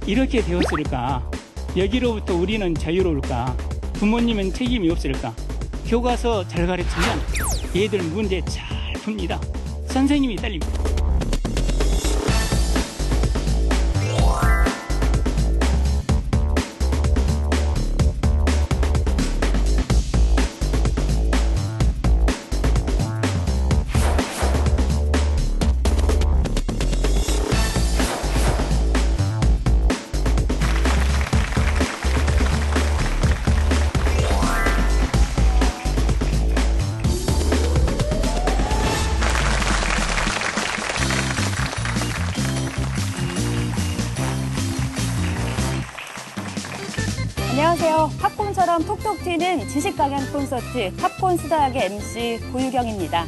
이렇게 되었을까? 여기로부터 우리는 자유로울까? 부모님은 책임이 없을까? 교과서 잘 가르치면 얘들 문제 잘 풉니다. 선생님이 딸립니다. 안녕하세요. 팝콘처럼 톡톡 튀는 지식 강연 콘서트 팝콘 수다학의 MC 고유경입니다.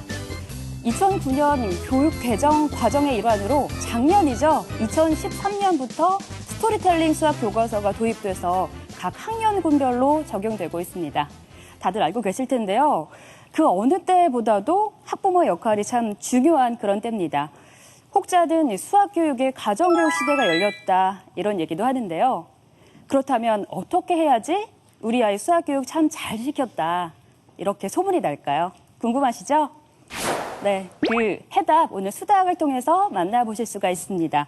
2009년 교육 개정 과정의 일환으로 작년이죠. 2013년부터 스토리텔링 수학 교과서가 도입돼서 각 학년군별로 적용되고 있습니다. 다들 알고 계실 텐데요. 그 어느 때보다도 학부모 역할이 참 중요한 그런 때입니다. 혹자는 수학 교육의 가정교육 시대가 열렸다 이런 얘기도 하는데요. 그렇다면 어떻게 해야지 우리 아이 수학교육 참 잘 시켰다 이렇게 소문이 날까요? 궁금하시죠? 네, 그 해답 오늘 수다학을 통해서 만나보실 수가 있습니다.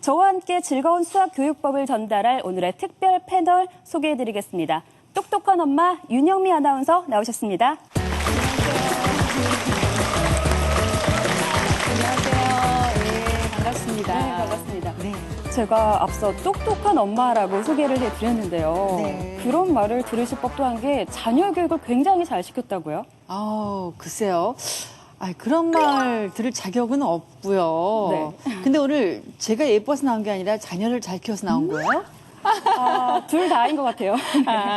저와 함께 즐거운 수학교육법을 전달할 오늘의 특별 패널 소개해드리겠습니다. 똑똑한 엄마 윤영미 아나운서 나오셨습니다. 안녕하세요. 네, 반갑습니다. 네, 반갑습니다. 네. 제가 앞서 똑똑한 엄마라고 소개를 해드렸는데요. 네. 그런 말을 들으실 법도 한 게 자녀 교육을 굉장히 잘 시켰다고요? 글쎄요. 그런 말 들을 자격은 없고요. 네. 근데 오늘 제가 예뻐서 나온 게 아니라 자녀를 잘 키워서 나온 거예요? 둘 다인 것 같아요.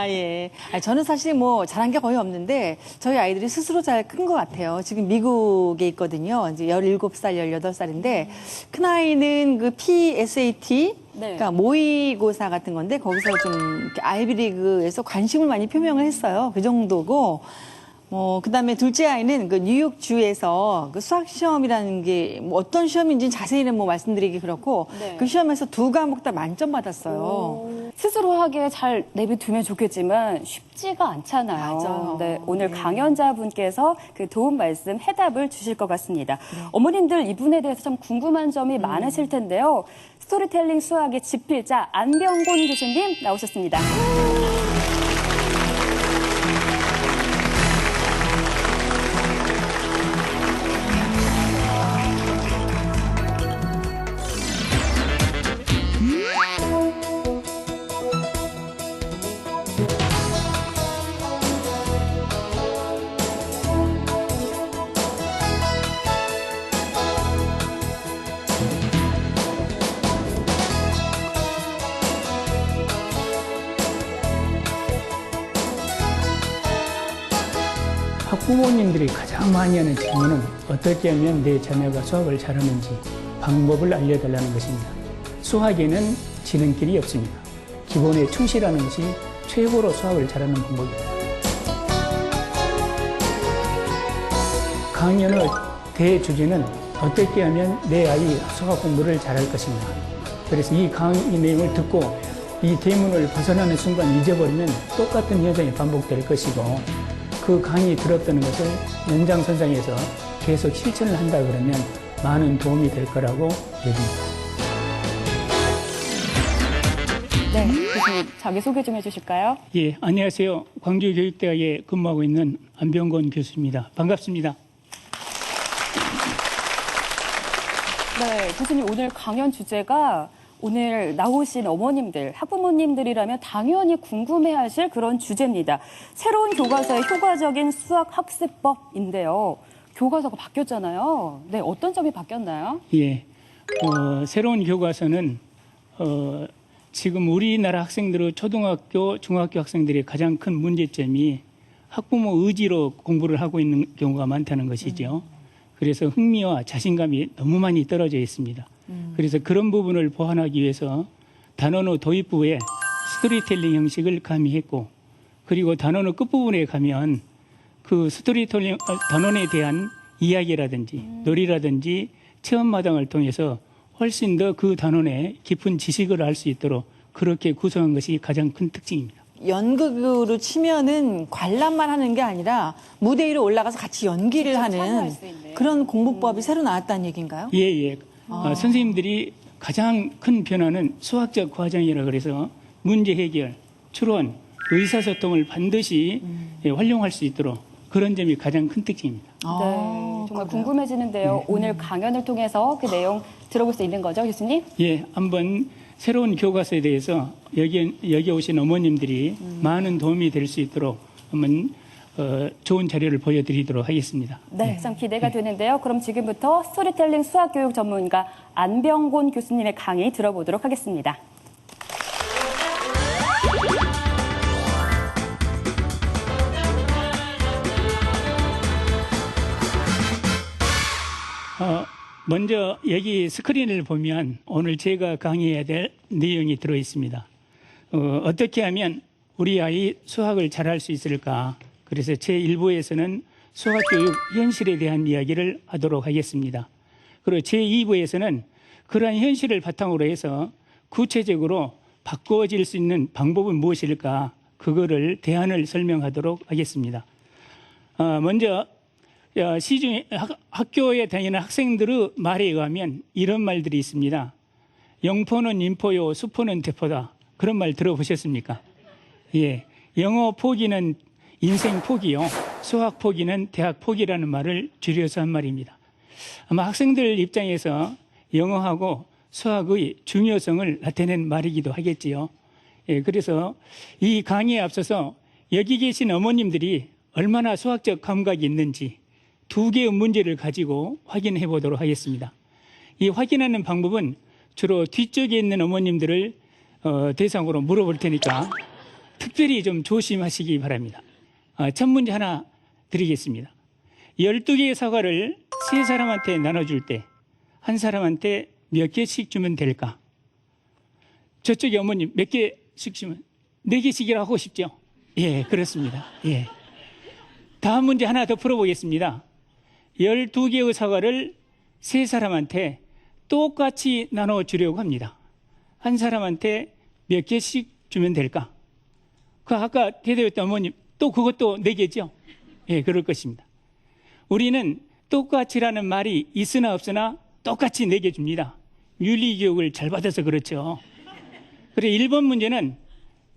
예. 저는 사실 뭐 잘한 게 거의 없는데 저희 아이들이 스스로 잘 큰 것 같아요. 지금 미국에 있거든요. 이제 17살, 18살인데 큰아이는 그 PSAT 네. 그러니까 모의고사 같은 건데 거기서 좀 이렇게 아이비리그에서 관심을 많이 표명을 했어요. 그 정도고 그다음에 둘째 아이는 그 뉴욕주에서 그 수학 시험이라는 게 뭐 어떤 시험인지 자세히는 뭐 말씀드리기 그렇고 네. 그 시험에서 2과목 다 만점 받았어요. 스스로 하기에 잘 내비두면 좋겠지만 쉽지가 않잖아요. 맞아요. 네, 오늘 네. 강연자분께서 그 도움 말씀 해답을 주실 것 같습니다. 어머님들 이분에 대해서 좀 궁금한 점이 많으실 텐데요. 스토리텔링 수학의 지필자 안병곤 교수님 나오셨습니다. 학부모님들이 가장 많이 하는 질문은 어떻게 하면 내 자녀가 수학을 잘하는지 방법을 알려달라는 것입니다. 수학에는 지는 길이 없습니다. 기본에 충실하는 것이 최고로 수학을 잘하는 방법입니다. 강연의 대주제는 어떻게 하면 내 아이 수학 공부를 잘할 것인가. 그래서 이 강의 내용을 듣고 이 대문을 벗어나는 순간 잊어버리면 똑같은 현상이 반복될 것이고 그 강의 들었다는 것을 연장선상에서 계속 실천을 한다 그러면 많은 도움이 될 거라고 여깁니다. 네, 교수님 자기소개 좀 해주실까요? 예, 안녕하세요. 광주교육대학에 근무하고 있는 안병곤 교수입니다. 반갑습니다. 네, 교수님 오늘 강연 주제가 오늘 나오신 어머님들, 학부모님들이라면 당연히 궁금해하실 그런 주제입니다. 새로운 교과서의 효과적인 수학 학습법인데요. 교과서가 바뀌었잖아요. 네, 어떤 점이 바뀌었나요? 예, 새로운 교과서는 지금 우리나라 학생들의 초등학교, 중학교 학생들의 가장 큰 문제점이 학부모 의지로 공부를 하고 있는 경우가 많다는 것이죠. 그래서 흥미와 자신감이 너무 많이 떨어져 있습니다. 그래서 그런 부분을 보완하기 위해서 단원의 도입부에 스토리텔링 형식을 가미했고, 그리고 단원의 끝부분에 가면 그 스토리텔링 단원에 대한 이야기라든지 놀이라든지 체험마당을 통해서 훨씬 더 그 단원의 깊은 지식을 알 수 있도록 그렇게 구성한 것이 가장 큰 특징입니다. 연극으로 치면은 관람만 하는 게 아니라 무대 위로 올라가서 같이 연기를 직접 하는 참여할 수 있는. 그런 공부법이 새로 나왔다는 얘기인가요? 예, 예. 선생님들이 가장 큰 변화는 수학적 과정이라 그래서 문제 해결, 추론, 의사소통을 반드시 활용할 수 있도록 그런 점이 가장 큰 특징입니다. 네, 정말 그래요? 궁금해지는데요. 오늘 강연을 통해서 그 내용 들어볼 수 있는 거죠, 교수님? 예, 한번 새로운 교과서에 대해서 여기 오신 어머님들이 많은 도움이 될 수 있도록 한번 좋은 자료를 보여드리도록 하겠습니다. 네, 참 기대가 되는데요. 그럼 지금부터 스토리텔링 수학교육 전문가 안병곤 교수님의 강의 들어보도록 하겠습니다. 먼저 여기 스크린을 보면 오늘 제가 강의해야 될 내용이 들어 있습니다. 어떻게 하면 우리 아이 수학을 잘할 수 있을까? 그래서 제1부에서는 수학교육 현실에 대한 이야기를 하도록 하겠습니다. 그리고 제2부에서는 그러한 현실을 바탕으로 해서 구체적으로 바꿔질 수 있는 방법은 무엇일까? 그거를 대안을 설명하도록 하겠습니다. 먼저 시중에 학교에 다니는 학생들의 말에 의하면 이런 말들이 있습니다. 영포는 인포요, 수포는 대포다. 그런 말 들어보셨습니까? 예, 영어 포기는 인생 포기요, 수학 포기는 대학 포기라는 말을 줄여서 한 말입니다. 아마 학생들 입장에서 영어하고 수학의 중요성을 나타낸 말이기도 하겠지요. 예, 그래서 이 강의에 앞서서 여기 계신 어머님들이 얼마나 수학적 감각이 있는지 두 개의 문제를 가지고 확인해 보도록 하겠습니다. 이 확인하는 방법은 주로 뒤쪽에 있는 어머님들을 대상으로 물어볼 테니까 특별히 좀 조심하시기 바랍니다. 첫 문제 하나 드리겠습니다. 12개의 사과를 3사람한테 나눠줄 때 한 사람한테 몇 개씩 주면 될까? 저쪽에 어머님 몇 개씩 주면 4개씩이라고 하고 싶죠? 예, 그렇습니다. 예. 다음 문제 하나 더 풀어보겠습니다. 12개의 사과를 3사람한테 똑같이 나눠주려고 합니다. 한 사람한테 몇 개씩 주면 될까? 그 아까 대답했던 어머님 또 그것도 4개죠? 예, 그럴 것입니다. 우리는 똑같이라는 말이 있으나 없으나 똑같이 4개 줍니다. 윤리교육을 잘 받아서 그렇죠. 그리고 1번 문제는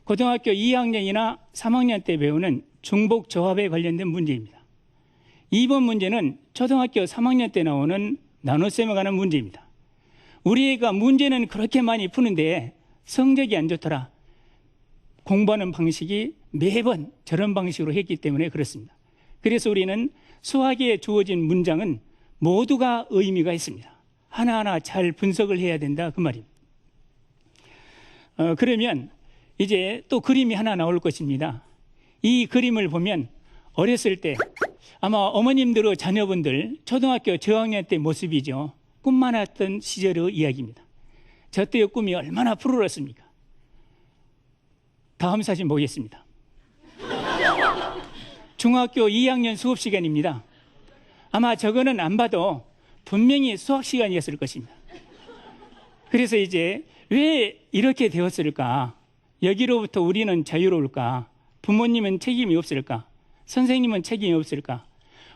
고등학교 2학년이나 3학년 때 배우는 중복 조합에 관련된 문제입니다. 2번 문제는 초등학교 3학년 때 나오는 나눗셈에 관한 문제입니다. 우리 애가 문제는 그렇게 많이 푸는데 성적이 안 좋더라. 공부하는 방식이 매번 저런 방식으로 했기 때문에 그렇습니다. 그래서 우리는 수학에 주어진 문장은 모두가 의미가 있습니다. 하나하나 잘 분석을 해야 된다 그 말입니다. 그러면 이제 또 그림이 하나 나올 것입니다. 이 그림을 보면 어렸을 때 아마 어머님들의 자녀분들 초등학교 저학년 때 모습이죠. 꿈 많았던 시절의 이야기입니다. 저 때의 꿈이 얼마나 푸르렀습니까? 다음 사진 보겠습니다. 중학교 2학년 수업 시간입니다. 아마 저거는 안 봐도 분명히 수학 시간이었을 것입니다. 그래서 이제 왜 이렇게 되었을까? 여기로부터 우리는 자유로울까? 부모님은 책임이 없을까? 선생님은 책임이 없을까?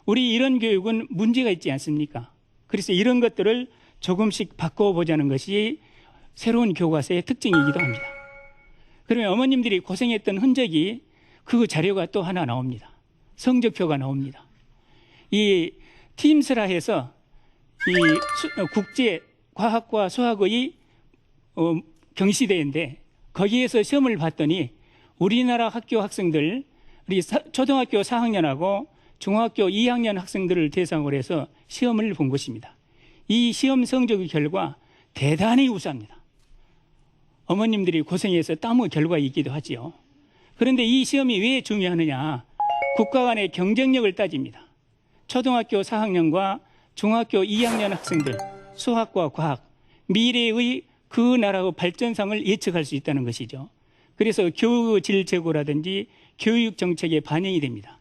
우리 이런 교육은 문제가 있지 않습니까? 그래서 이런 것들을 조금씩 바꿔보자는 것이 새로운 교과서의 특징이기도 합니다. 그러면 어머님들이 고생했던 흔적이 그 자료가 또 하나 나옵니다. 성적표가 나옵니다. 이 팀스라 해서 이 국제 과학과 수학의 경시대회인데 거기에서 시험을 봤더니 우리나라 학교 학생들, 우리 초등학교 4학년하고 중학교 2학년 학생들을 대상으로 해서 시험을 본 것입니다. 이 시험 성적의 결과 대단히 우수합니다. 어머님들이 고생해서 땀의 결과이기도 하지요. 그런데 이 시험이 왜 중요하느냐? 국가 간의 경쟁력을 따집니다. 초등학교 4학년과 중학교 2학년 학생들, 수학과 과학, 미래의 그 나라의 발전상을 예측할 수 있다는 것이죠. 그래서 교육의 질 제고라든지 교육 정책에 반영이 됩니다.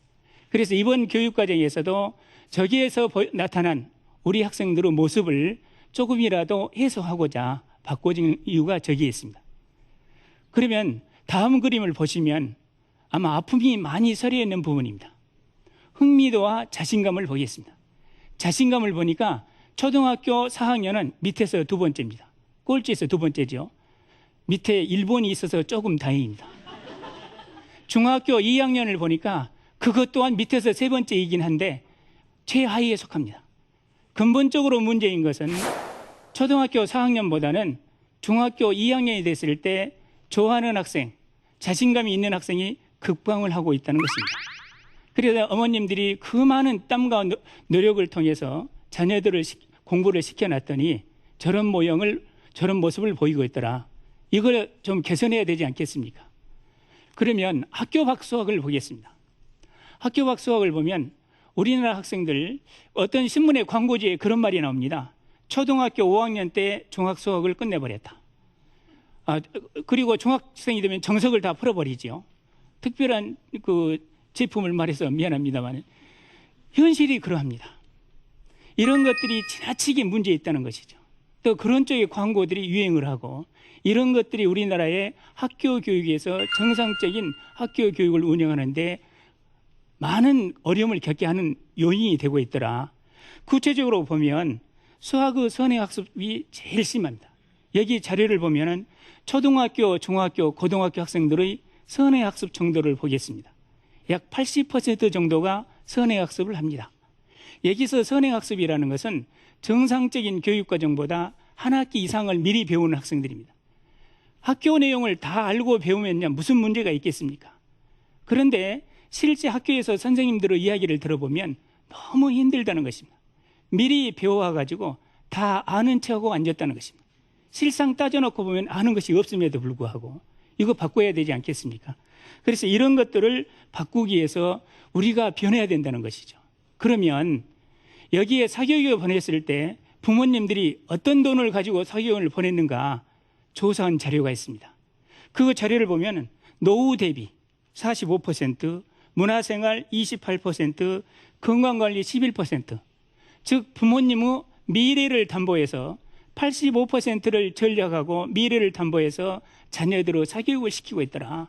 그래서 이번 교육 과정에서도 저기에서 나타난 우리 학생들의 모습을 조금이라도 해소하고자 바꿔진 이유가 저기에 있습니다. 그러면 다음 그림을 보시면 아마 아픔이 많이 서려 있는 부분입니다. 흥미도와 자신감을 보겠습니다. 자신감을 보니까 초등학교 4학년은 밑에서 두 번째입니다. 꼴찌에서 두 번째죠. 밑에 일본이 있어서 조금 다행입니다. 중학교 2학년을 보니까 그것 또한 밑에서 세 번째이긴 한데 최하위에 속합니다. 근본적으로 문제인 것은 초등학교 4학년보다는 중학교 2학년이 됐을 때 좋아하는 학생, 자신감이 있는 학생이 급강을 하고 있다는 것입니다. 그래서 어머님들이 그 많은 땀과 노력을 통해서 자녀들을 공부를 시켜놨더니 저런 모형을, 저런 모습을 보이고 있더라. 이걸 좀 개선해야 되지 않겠습니까? 그러면 학교 밖 수학을 보겠습니다. 학교 밖 수학을 보면 우리나라 학생들 어떤 신문의 광고지에 그런 말이 나옵니다. 초등학교 5학년 때 종합 수학을 끝내버렸다. 그리고 중학생이 되면 정석을 다 풀어버리죠. 특별한 그 제품을 말해서 미안합니다만 현실이 그러합니다. 이런 것들이 지나치게 문제 있다는 것이죠. 또 그런 쪽의 광고들이 유행을 하고 이런 것들이 우리나라의 학교 교육에서 정상적인 학교 교육을 운영하는데 많은 어려움을 겪게 하는 요인이 되고 있더라. 구체적으로 보면 수학의 선행학습이 제일 심합니다. 여기 자료를 보면은 초등학교, 중학교, 고등학교 학생들의 선행학습 정도를 보겠습니다. 약 80% 정도가 선행학습을 합니다. 여기서 선행학습이라는 것은 정상적인 교육과정보다 한 학기 이상을 미리 배우는 학생들입니다. 학교 내용을 다 알고 배우면요 무슨 문제가 있겠습니까? 그런데 실제 학교에서 선생님들의 이야기를 들어보면 너무 힘들다는 것입니다. 미리 배워와가지고 다 아는 척하고 앉았다는 것입니다. 실상 따져놓고 보면 아는 것이 없음에도 불구하고 이거 바꿔야 되지 않겠습니까? 그래서 이런 것들을 바꾸기 위해서 우리가 변해야 된다는 것이죠. 그러면 여기에 사교육을 보냈을 때 부모님들이 어떤 돈을 가지고 사교육을 보냈는가 조사한 자료가 있습니다. 그 자료를 보면 노후 대비 45%, 문화생활 28%, 건강관리 11%, 즉 부모님의 미래를 담보해서 85%를 전략하고 미래를 담보해서 자녀들의 사교육을 시키고 있더라.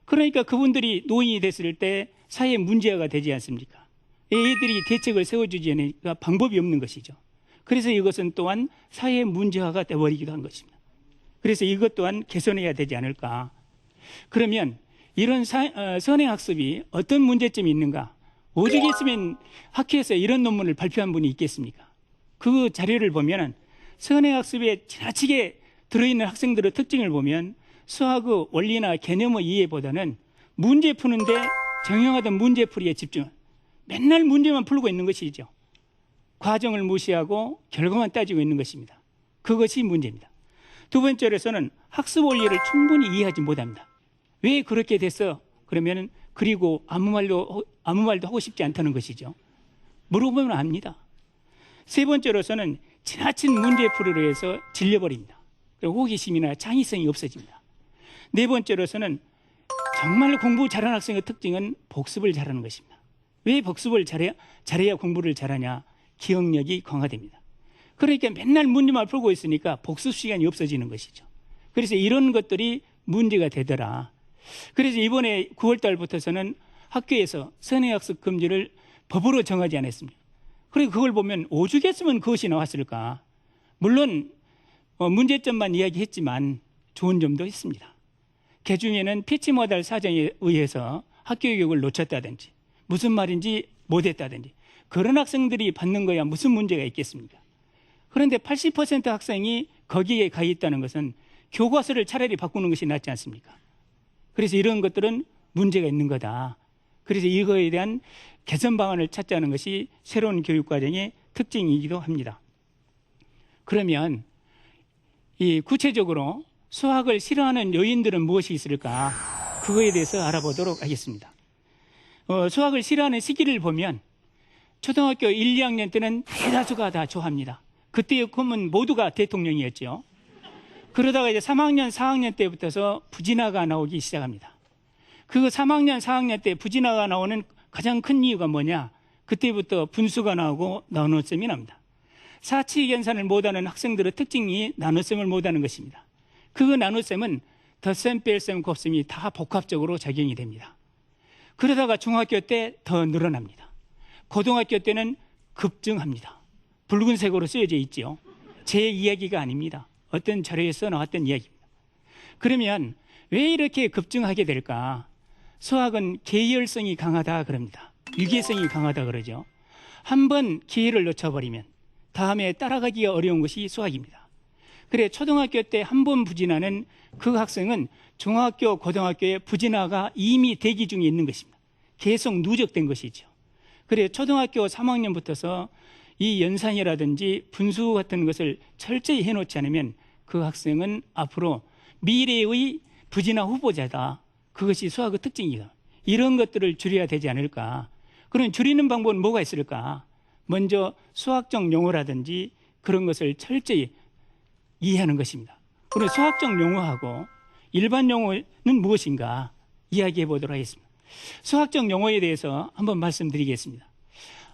그러니까 그분들이 노인이 됐을 때 사회 문제가 되지 않습니까? 애들이 대책을 세워주지 않으니까 방법이 없는 것이죠. 그래서 이것은 또한 사회 문제화가 되어버리기도 한 것입니다. 그래서 이것 또한 개선해야 되지 않을까. 그러면 이런 선행학습이 어떤 문제점이 있는가? 오죽 했으면 학회에서 이런 논문을 발표한 분이 있겠습니까? 그 자료를 보면 선행학습에 지나치게 들어있는 학생들의 특징을 보면 수학의 원리나 개념의 이해보다는 문제 푸는데 정형화된 문제풀이에 집중, 맨날 문제만 풀고 있는 것이죠. 과정을 무시하고 결과만 따지고 있는 것입니다. 그것이 문제입니다. 두 번째로서는 학습 원리를 충분히 이해하지 못합니다. 왜 그렇게 됐어? 그러면 그리고 아무 말도 하고 싶지 않다는 것이죠. 물어보면 압니다. 세 번째로서는 지나친 문제풀이로 해서 질려버립니다. 그리고 호기심이나 창의성이 없어집니다. 네 번째로서는 정말 공부 잘하는 학생의 특징은 복습을 잘하는 것입니다. 왜 복습을 잘해야 공부를 잘하냐? 기억력이 강화됩니다. 그러니까 맨날 문제만 풀고 있으니까 복습 시간이 없어지는 것이죠. 그래서 이런 것들이 문제가 되더라. 그래서 이번에 9월 달부터서는 학교에서 선행학습 금지를 법으로 정하지 않았습니다. 그리고 그걸 보면 오죽했으면 그것이 나왔을까. 물론 문제점만 이야기했지만 좋은 점도 있습니다. 그중에는 피치 모달 사정에 의해서 학교 교육을 놓쳤다든지 무슨 말인지 못했다든지 그런 학생들이 받는 거야 무슨 문제가 있겠습니까? 그런데 80% 학생이 거기에 가 있다는 것은 교과서를 차라리 바꾸는 것이 낫지 않습니까? 그래서 이런 것들은 문제가 있는 거다. 그래서 이거에 대한 개선 방안을 찾자는 것이 새로운 교육과정의 특징이기도 합니다. 그러면 이 구체적으로 수학을 싫어하는 요인들은 무엇이 있을까? 그거에 대해서 알아보도록 하겠습니다. 수학을 싫어하는 시기를 보면 초등학교 1, 2학년 때는 대다수가 다 좋아합니다. 그때의 꿈은 모두가 대통령이었죠. 그러다가 이제 3학년, 4학년 때부터서 부진화가 나오기 시작합니다. 그 3학년, 4학년 때 부진화가 나오는 가장 큰 이유가 뭐냐? 그때부터 분수가 나오고 나눗셈이 납니다. 사치 계산을 못하는 학생들의 특징이 나눗셈을 못하는 것입니다. 그 나눗셈은 덧셈, 뺄셈, 곱셈이 다 복합적으로 적용이 됩니다. 그러다가 중학교 때 더 늘어납니다. 고등학교 때는 급증합니다. 붉은색으로 쓰여져 있죠. 제 이야기가 아닙니다. 어떤 자료에서 나왔던 이야기입니다. 그러면 왜 이렇게 급증하게 될까? 수학은 계열성이 강하다 그럽니다. 유계성이 강하다 그러죠. 한번 기회를 놓쳐버리면 다음에 따라가기가 어려운 것이 수학입니다. 그래 초등학교 때 한 번 부진하는 그 학생은 중학교, 고등학교에 부진화가 이미 대기 중에 있는 것입니다. 계속 누적된 것이죠. 그래 초등학교 3학년부터서 이 연산이라든지 분수 같은 것을 철저히 해놓지 않으면 그 학생은 앞으로 미래의 부진화 후보자다. 그것이 수학의 특징이다. 이런 것들을 줄여야 되지 않을까. 그럼 줄이는 방법은 뭐가 있을까? 먼저 수학적 용어라든지 그런 것을 철저히 이해하는 것입니다. 그럼 수학적 용어하고 일반 용어는 무엇인가 이야기해 보도록 하겠습니다. 수학적 용어에 대해서 한번 말씀드리겠습니다.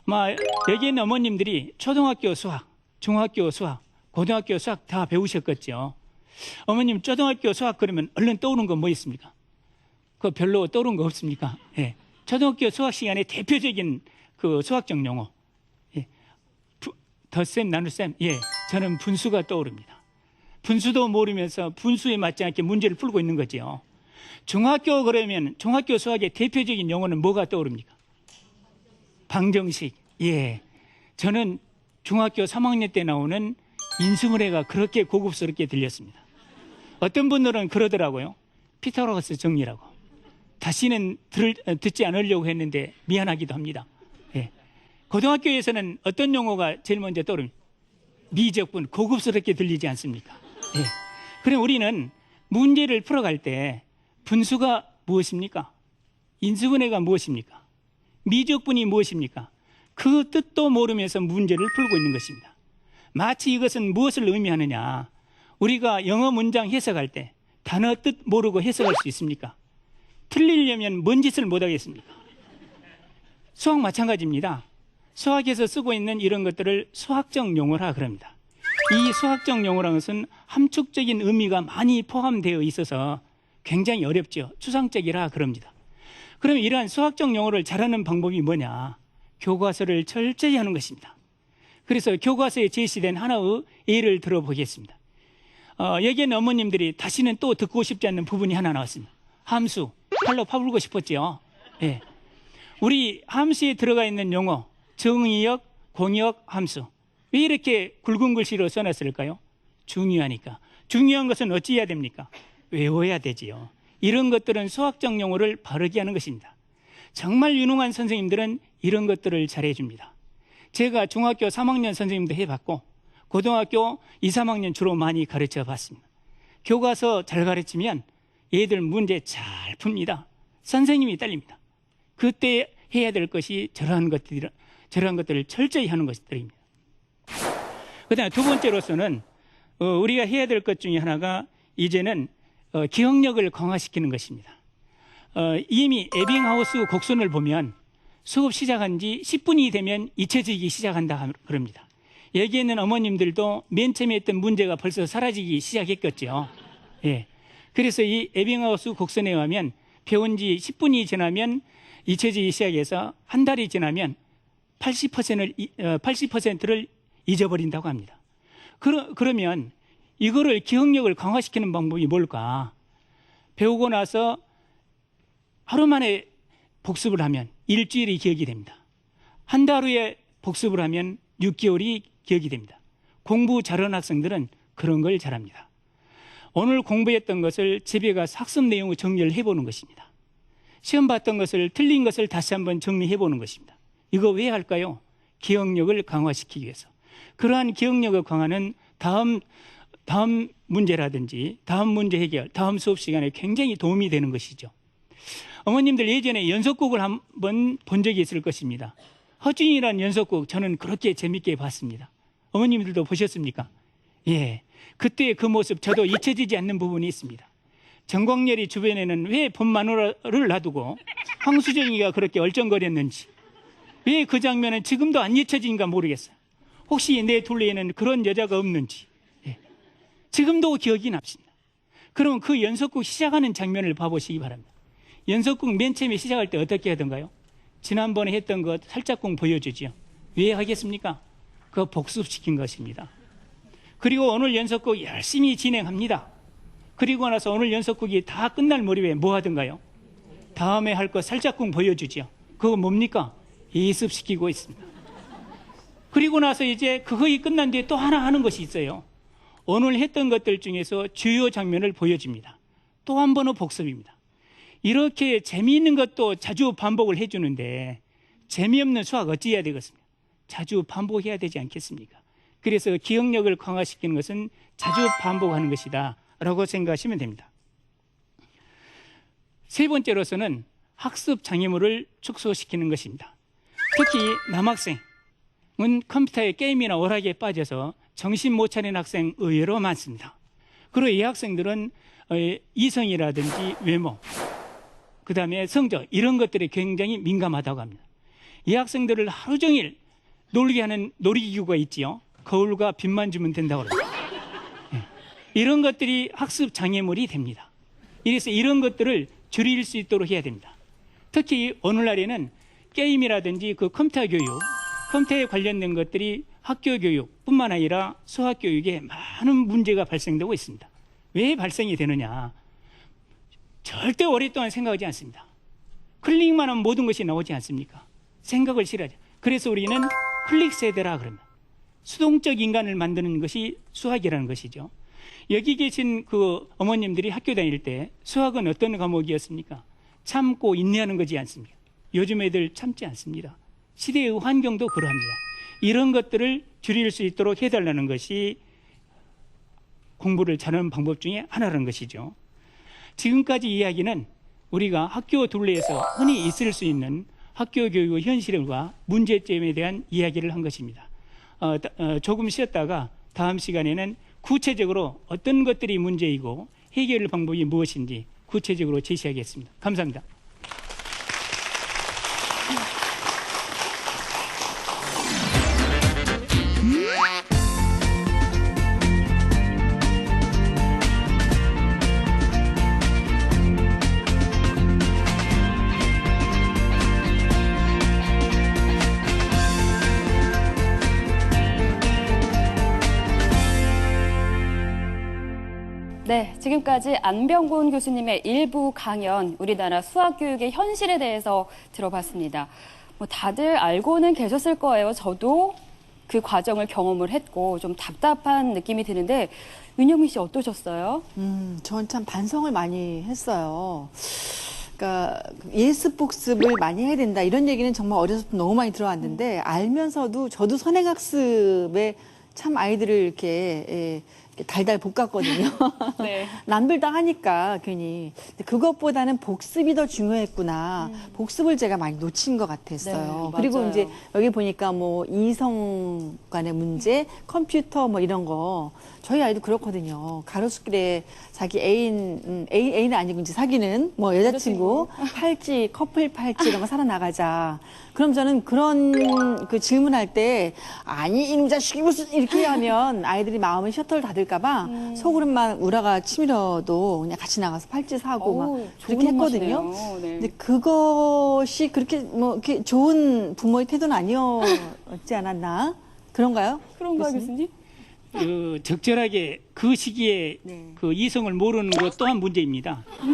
아마 여기 있는 어머님들이 초등학교 수학, 중학교 수학, 고등학교 수학 다 배우셨겠죠. 어머님 초등학교 수학 그러면 얼른 떠오르는 건 뭐 있습니까? 그거 별로 떠오르는 거 없습니까? 예. 초등학교 수학 시간에 대표적인 그 수학적 용어. 예. 덧셈, 나눗셈. 예. 저는 분수가 떠오릅니다. 분수도 모르면서 분수에 맞지 않게 문제를 풀고 있는 거죠. 중학교 그러면 중학교 수학의 대표적인 용어는 뭐가 떠오릅니까? 방정식. 예. 저는 중학교 3학년 때 나오는 인수분해가 그렇게 고급스럽게 들렸습니다. 어떤 분들은 그러더라고요. 피타고라스 정리라고. 다시는 듣지 않으려고 했는데 미안하기도 합니다. 예. 고등학교에서는 어떤 용어가 제일 먼저 떠오릅니까? 미적분. 고급스럽게 들리지 않습니까? 예. 그럼 우리는 문제를 풀어갈 때 분수가 무엇입니까? 인수분해가 무엇입니까? 미적분이 무엇입니까? 그 뜻도 모르면서 문제를 풀고 있는 것입니다. 마치 이것은 무엇을 의미하느냐? 우리가 영어 문장 해석할 때 단어 뜻 모르고 해석할 수 있습니까? 틀리려면 뭔 짓을 못하겠습니까? 수학 마찬가지입니다. 수학에서 쓰고 있는 이런 것들을 수학적 용어라 그럽니다. 이 수학적 용어라는 것은 함축적인 의미가 많이 포함되어 있어서 굉장히 어렵죠. 추상적이라 그럽니다. 그러면 이러한 수학적 용어를 잘하는 방법이 뭐냐? 교과서를 철저히 하는 것입니다. 그래서 교과서에 제시된 하나의 예를 들어보겠습니다. 여기에는 어머님들이 다시는 또 듣고 싶지 않는 부분이 하나 나왔습니다. 함수, 팔로 파불고 싶었죠. 예. 우리 함수에 들어가 있는 용어, 정의역, 공역, 함수. 왜 이렇게 굵은 글씨로 써놨을까요? 중요하니까. 중요한 것은 어찌해야 됩니까? 외워야 되지요. 이런 것들은 수학적 용어를 바르게 하는 것입니다. 정말 유능한 선생님들은 이런 것들을 잘해줍니다. 제가 중학교 3학년 선생님도 해봤고 고등학교 2, 3학년 주로 많이 가르쳐 봤습니다. 교과서 잘 가르치면 얘들 문제 잘 풉니다. 선생님이 딸립니다. 그때 해야 될 것이 저러한 것들을 철저히 하는 것들입니다. 그 다음에 두 번째로서는 우리가 해야 될 것 중에 하나가 이제는 기억력을 강화시키는 것입니다. 이미 에빙하우스 곡선을 보면 수업 시작한 지 10분이 되면 잊혀지기 시작한다 그럽니다. 여기에 있는 어머님들도 맨 처음에 했던 문제가 벌써 사라지기 시작했겠죠. 예. 그래서 이 에빙하우스 곡선에 의하면 배운 지 10분이 지나면 잊혀지기 시작해서 한 달이 지나면 80%를 잊어버린다고 합니다. 그러면 이거를 기억력을 강화시키는 방법이 뭘까? 배우고 나서 하루 만에 복습을 하면 일주일이 기억이 됩니다. 한 달 후에 복습을 하면 6개월이 기억이 됩니다. 공부 잘하는 학생들은 그런 걸 잘합니다. 오늘 공부했던 것을 집에 가서 학습 내용을 정리를 해보는 것입니다. 시험 봤던 것을 틀린 것을 다시 한번 정리해보는 것입니다. 이거 왜 할까요? 기억력을 강화시키기 위해서. 그러한 기억력을 강화는 다음 문제라든지 다음 문제 해결, 다음 수업 시간에 굉장히 도움이 되는 것이죠. 어머님들 예전에 연속극을 한번 본 적이 있을 것입니다. 허준이라는 연속극 저는 그렇게 재밌게 봤습니다. 어머님들도 보셨습니까? 예. 그때 그 모습 저도 잊혀지지 않는 부분이 있습니다. 정광렬이 주변에는 왜 봄마누라를 놔두고 황수정이가 그렇게 얼쩡거렸는지, 왜 그 장면은 지금도 안 잊혀진가 모르겠어요. 혹시 내 둘레에는 그런 여자가 없는지. 예. 지금도 기억이 남습니다. 그러면 그 연속극 시작하는 장면을 봐보시기 바랍니다. 연속극 맨 처음에 시작할 때 어떻게 하던가요? 지난번에 했던 것 살짝쿵 보여주지요. 왜 하겠습니까? 그거 복습시킨 것입니다. 그리고 오늘 연속극 열심히 진행합니다. 그리고 나서 오늘 연속극이 다 끝날 무렵에 뭐 하던가요? 다음에 할 거 살짝쿵 보여주지요. 그거 뭡니까? 예습시키고 있습니다. 그리고 나서 이제 그거이 끝난 뒤에 또 하나 하는 것이 있어요. 오늘 했던 것들 중에서 주요 장면을 보여줍니다. 또 한 번은 복습입니다. 이렇게 재미있는 것도 자주 반복을 해주는데 재미없는 수학 어찌 해야 되겠습니까? 자주 반복해야 되지 않겠습니까? 그래서 기억력을 강화시키는 것은 자주 반복하는 것이다 라고 생각하시면 됩니다. 세 번째로서는 학습 장애물을 축소시키는 것입니다. 특히 남학생은 컴퓨터에 게임이나 오락에 빠져서 정신 못 차리는 학생 의외로 많습니다. 그리고 이 학생들은 이성이라든지 외모, 그 다음에 성적 이런 것들에 굉장히 민감하다고 합니다. 이 학생들을 하루 종일 놀게 하는 놀이기구가 있지요. 거울과 빛만 주면 된다고 합니다. 이런 것들이 학습 장애물이 됩니다. 그래서 이런 것들을 줄일 수 있도록 해야 됩니다. 특히 오늘날에는 게임이라든지 그 컴퓨터 교육, 컴퓨터에 관련된 것들이 학교 교육뿐만 아니라 수학 교육에 많은 문제가 발생되고 있습니다. 왜 발생이 되느냐? 절대 오랫동안 생각하지 않습니다. 클릭만 하면 모든 것이 나오지 않습니까? 생각을 싫어하죠. 그래서 우리는 클릭 세대라 그럽니다. 수동적 인간을 만드는 것이 수학이라는 것이죠. 여기 계신 그 어머님들이 학교 다닐 때 수학은 어떤 과목이었습니까? 참고 인내하는 거지 않습니까? 요즘 애들 참지 않습니다. 시대의 환경도 그러합니다. 이런 것들을 줄일 수 있도록 해달라는 것이 공부를 잘하는 방법 중에 하나라는 것이죠. 지금까지 이야기는 우리가 학교 둘레에서 흔히 있을 수 있는 학교 교육의 현실과 문제점에 대한 이야기를 한 것입니다. 조금 쉬었다가 다음 시간에는 구체적으로 어떤 것들이 문제이고 해결 방법이 무엇인지 구체적으로 제시하겠습니다. 감사합니다. 네, 지금까지 안병곤 교수님의 일부 강연, 우리나라 수학교육의 현실에 대해서 들어봤습니다. 뭐 다들 알고는 계셨을 거예요. 저도 그 과정을 경험을 했고 좀 답답한 느낌이 드는데 윤영민 씨 어떠셨어요? 전 참 반성을 많이 했어요. 그러니까 예습 복습을 많이 해야 된다 이런 얘기는 정말 어려서 너무 많이 들어왔는데 알면서도 저도 선행학습에 참 아이들을 이렇게 달달 볶았거든요. 네. 남들 다 하니까 괜히. 근데 그것보다는 복습이 더 중요했구나. 복습을 제가 많이 놓친 것 같았어요. 네, 그리고 맞아요. 이제 여기 보니까 뭐 이성 간의 문제, 컴퓨터 뭐 이런 거 저희 아이도 그렇거든요. 가로수길에 자기 애인은 아니고 이제 사귀는 뭐 여자친구 팔찌, 커플 팔찌 이런 거 사러 나가자. 그럼 저는 그런 그 질문할 때 아니 이놈 자식이 무슨 이렇게 하면 아이들이 마음을 셔터를 닫을까봐 속으로만 우라가 치밀어도 그냥 같이 나가서 팔찌 사고 막 어우, 그렇게 좋은 했거든요. 엄마시네요. 네. 근데 그것이 그렇게 뭐 이렇게 좋은 부모의 태도는 아니었지 않았나? 그런가요? 그런가요, 교수님? 적절하게 그 시기에 네. 그 이성을 모르는 것 또한 문제입니다. 네.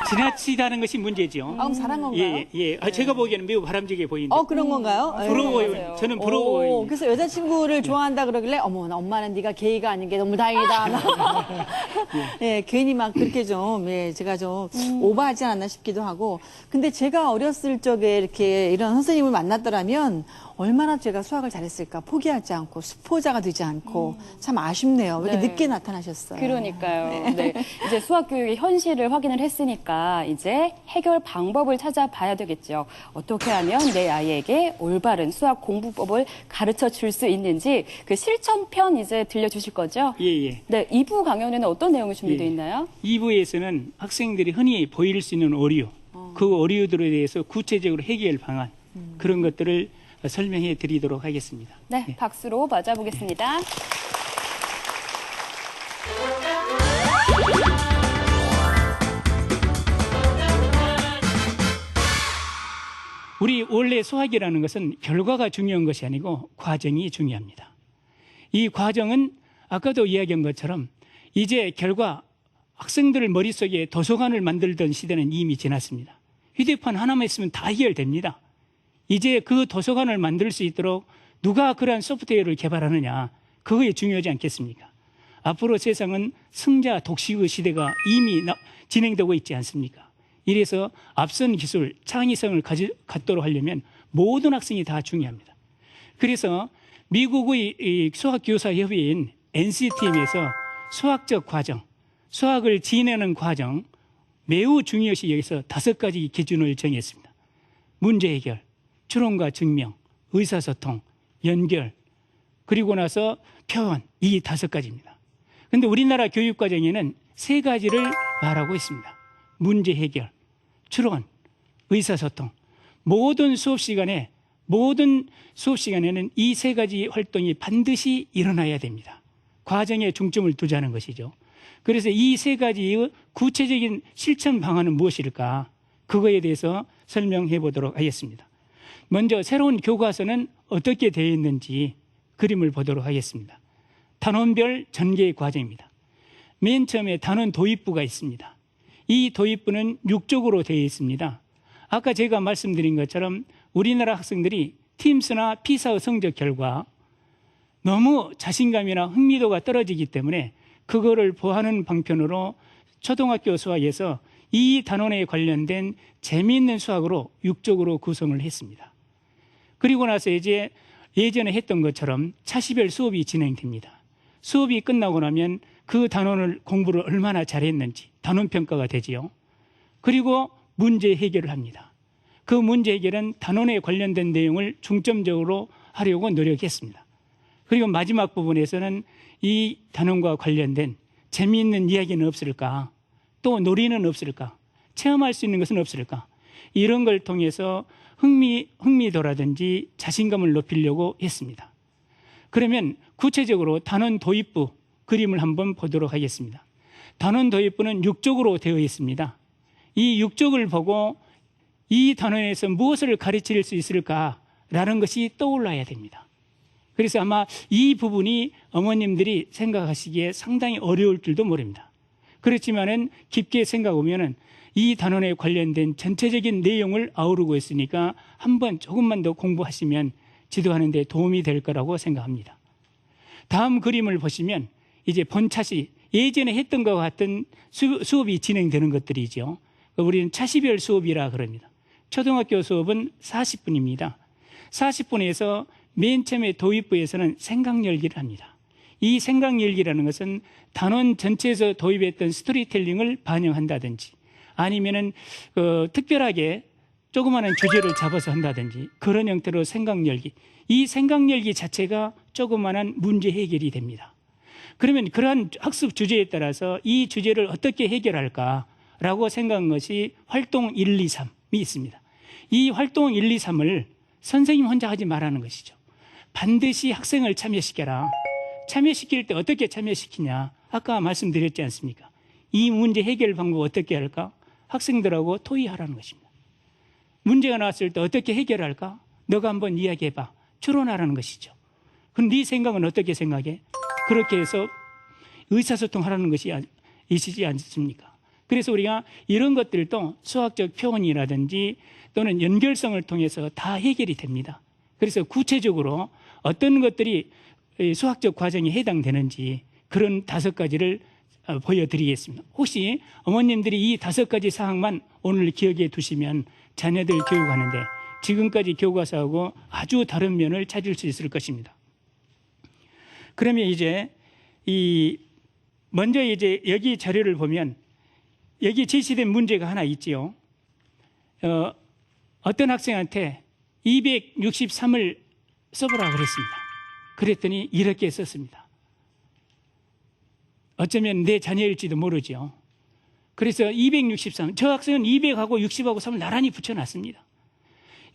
지나치다는 것이 문제죠. 그럼 잘한 건가요? 예. 제가 보기에는 매우 바람직해 보이는데. 그런 건가요? 부러워요. 맞아요. 저는 부러워요. 그래서 여자친구를 좋아한다 그러길래 어머 나 엄마는 네가 게이가 아닌 게 너무 다행이다. 예, 괜히 막 그렇게 좀 제가 좀 오버하지 않았나 싶기도 하고. 근데 제가 어렸을 적에 이렇게 이런 선생님을 만났더라면 얼마나 제가 수학을 잘했을까. 포기하지 않고 수포자가 되지 않고 참 아쉽네요. 왜 이렇게 네. 늦게 나타나셨어요? 그러니까요. 네. 이제 수학교육의 현실을 확인을 했으니까 이제 해결 방법을 찾아봐야 되겠죠. 어떻게 하면 내 아이에게 올바른 수학 공부법을 가르쳐 줄 수 있는지 그 실천편 이제 들려주실 거죠? 예. 네, 2부 강연에는 어떤 내용이 준비되어 예. 있나요? 2부에서는 학생들이 흔히 보일 수 있는 오류, 그 오류들에 대해서 구체적으로 해결 방안, 그런 것들을 설명해 드리도록 하겠습니다. 네, 예. 박수로 맞아보겠습니다. 우리 원래 수학이라는 것은 결과가 중요한 것이 아니고 과정이 중요합니다. 이 과정은 아까도 이야기한 것처럼 이제 결과 학생들 머릿속에 도서관을 만들던 시대는 이미 지났습니다. 휴대폰 하나만 있으면 다 해결됩니다. 이제 그 도서관을 만들 수 있도록 누가 그러한 소프트웨어를 개발하느냐, 그거에 중요하지 않겠습니까? 앞으로 세상은 승자 독식의 시대가 이미 진행되고 있지 않습니까? 이래서 앞선 기술, 창의성을 갖도록 하려면 모든 학생이 다 중요합니다. 그래서 미국의 이 수학교사협의회인 NCTM에서 수학적 과정, 수학을 지내는 과정 매우 중요시 여기서 5가지 기준을 정했습니다. 문제 해결, 추론과 증명, 의사소통, 연결, 그리고 나서 표현, 이 5가지입니다. 그런데 우리나라 교육과정에는 3가지를 말하고 있습니다. 문제 해결, 추론, 의사소통. 모든 수업 시간에는 이 3가지 활동이 반드시 일어나야 됩니다. 과정에 중점을 두자는 것이죠. 그래서 이 3가지의 구체적인 실천 방안은 무엇일까? 그거에 대해서 설명해 보도록 하겠습니다. 먼저 새로운 교과서는 어떻게 되어 있는지 그림을 보도록 하겠습니다. 단원별 전개 과정입니다. 맨 처음에 단원 도입부가 있습니다. 이 도입부는 6쪽으로 되어 있습니다. 아까 제가 말씀드린 것처럼 우리나라 학생들이 팀스나 피사의 성적 결과 너무 자신감이나 흥미도가 떨어지기 때문에 그거를 보완하는 방편으로 초등학교 수학에서 이 단원에 관련된 재미있는 수학으로 6쪽으로 구성을 했습니다. 그리고 나서 이제 예전에 했던 것처럼 차시별 수업이 진행됩니다. 수업이 끝나고 나면 그 단원을 공부를 얼마나 잘했는지 단원평가가 되지요. 그리고 문제 해결을 합니다. 그 문제 해결은 단원에 관련된 내용을 중점적으로 하려고 노력했습니다. 그리고 마지막 부분에서는 이 단원과 관련된 재미있는 이야기는 없을까? 또 놀이는 없을까? 체험할 수 있는 것은 없을까? 이런 걸 통해서 흥미도라든지 자신감을 높이려고 했습니다. 그러면 구체적으로 단원 도입부 그림을 한번 보도록 하겠습니다. 단원 도입부는 6쪽으로 되어 있습니다. 이 6쪽을 보고 이 단원에서 무엇을 가르칠 수 있을까라는 것이 떠올라야 됩니다. 그래서 아마 이 부분이 어머님들이 생각하시기에 상당히 어려울 줄도 모릅니다. 그렇지만은 깊게 생각하면은 이 단원에 관련된 전체적인 내용을 아우르고 있으니까 한번 조금만 더 공부하시면 지도하는 데 도움이 될 거라고 생각합니다. 다음 그림을 보시면 이제 본차시 예전에 했던 것과 같은 수업이 진행되는 것들이죠. 우리는 차시별 수업이라 그럽니다. 초등학교 수업은 40분입니다. 40분에서 맨 처음에 도입부에서는 생각열기를 합니다. 이 생각열기라는 것은 단원 전체에서 도입했던 스토리텔링을 반영한다든지 아니면은 특별하게 조그마한 주제를 잡아서 한다든지 그런 형태로 생각열기, 이 생각열기 자체가 조그마한 문제 해결이 됩니다. 그러면 그러한 학습 주제에 따라서 이 주제를 어떻게 해결할까라고 생각한 것이 활동 1, 2, 3이 있습니다. 이 활동 1, 2, 3을 선생님 혼자 하지 말라는 것이죠. 반드시 학생을 참여시켜라. 참여시킬 때 어떻게 참여시키냐? 아까 말씀드렸지 않습니까? 이 문제 해결 방법 어떻게 할까? 학생들하고 토의하라는 것입니다. 문제가 나왔을 때 어떻게 해결할까? 너가 한번 이야기해봐. 추론하라는 것이죠. 그럼 네 생각은 어떻게 생각해? 그렇게 해서 의사소통하라는 것이 있지 않습니까? 그래서 우리가 이런 것들도 수학적 표현이라든지 또는 연결성을 통해서 다 해결이 됩니다. 그래서 구체적으로 어떤 것들이 수학적 과정에 해당되는지 그런 5가지를 보여드리겠습니다. 혹시 어머님들이 이 5가지 사항만 오늘 기억해 두시면 자녀들 교육하는데 지금까지 교과서하고 아주 다른 면을 찾을 수 있을 것입니다. 그러면 이제 먼저 이제 여기 자료를 보면 여기 제시된 문제가 하나 있지요. 어떤 학생한테 263을 써보라 그랬습니다. 그랬더니 이렇게 썼습니다. 어쩌면 내 자녀일지도 모르죠. 그래서 263, 저 학생은 200하고 60하고 3을 나란히 붙여놨습니다.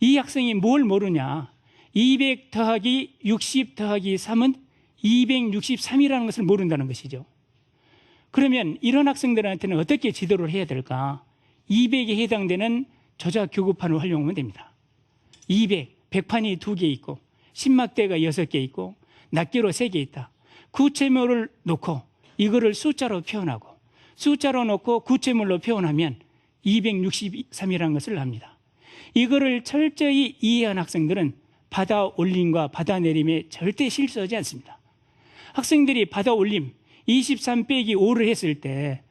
이 학생이 뭘 모르냐? 200 더하기 60 더하기 3은 263이라는 것을 모른다는 것이죠. 그러면 이런 학생들한테는 어떻게 지도를 해야 될까? 200에 해당되는 조작 교급판을 활용하면 됩니다. 200, 100판이 2개 있고 10막대가 6개 있고 낱개로 3개 있다. 구체물을 놓고 이거를 숫자로 표현하고 숫자로 놓고 구체물로 표현하면 263이라는 것을 합니다. 이거를 철저히 이해한 학생들은 받아 올림과 받아 내림에 절대 실수하지 않습니다. 학생들이 받아 올림 23 빼기 5를 했을 때